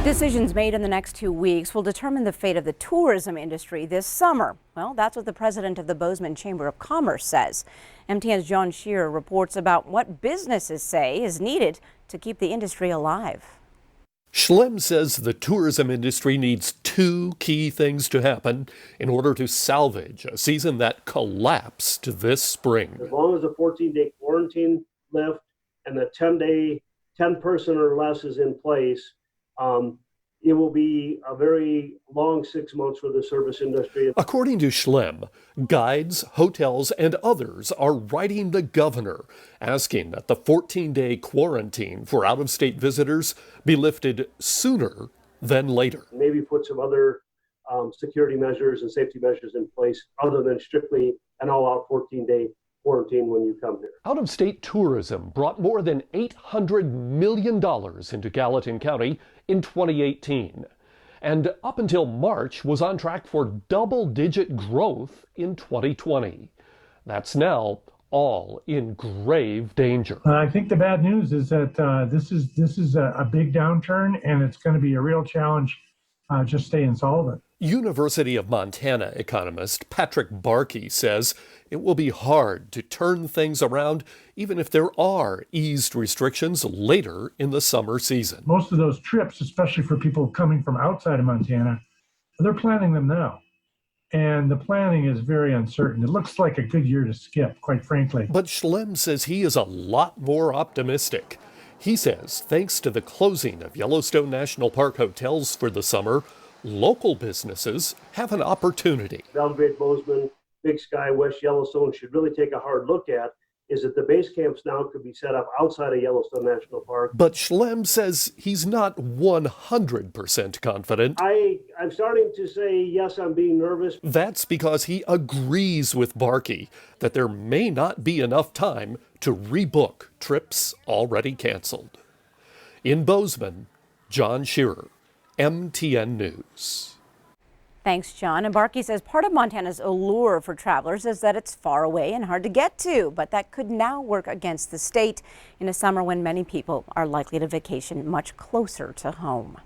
Decisions made in the next 2 weeks will determine the fate of the tourism industry this summer. Well, that's what the president of the Bozeman Chamber of Commerce says. MTN's John Shearer reports about what businesses say is needed to keep the industry alive. Schlemm says the tourism industry needs two key things to happen in order to salvage a season that collapsed this spring. As long as the 14-day quarantine lift and the 10-person or less is in place, it will be a very long 6 months for the service industry. According to Schlemm, guides, hotels, and others are writing the governor, asking that the 14-day quarantine for out-of-state visitors be lifted sooner than later. Maybe put some other security measures and safety measures in place other than strictly an all-out 14-day quarantine when you come here. Out-of-state tourism brought more than $800 million into Gallatin County in 2018, and up until March was on track for double-digit growth in 2020. That's now all in grave danger. I think the bad news is that this is a big downturn, and it's going to be a real challenge just staying solvent. University of Montana economist Patrick Barkey says it will be hard to turn things around even if there are eased restrictions later in the summer season. Most of those trips, especially for people coming from outside of Montana, they're planning them now. And the planning is very uncertain. It looks like a good year to skip, quite frankly. But Schlemm says he is a lot more optimistic. He says thanks to the closing of Yellowstone National Park hotels for the summer, local businesses have an opportunity. Belgrade, Bozeman, Big Sky, West Yellowstone should really take a hard look at is that the base camps now could be set up outside of Yellowstone National Park. But Schlemm says he's not 100% confident. I'm starting to say, yes, I'm being nervous. That's because he agrees with Barkey that there may not be enough time to rebook trips already canceled. In Bozeman, John Shearer, MTN News. Thanks, John. And Barkey says part of Montana's allure for travelers is that it's far away and hard to get to, but that could now work against the state in a summer when many people are likely to vacation much closer to home.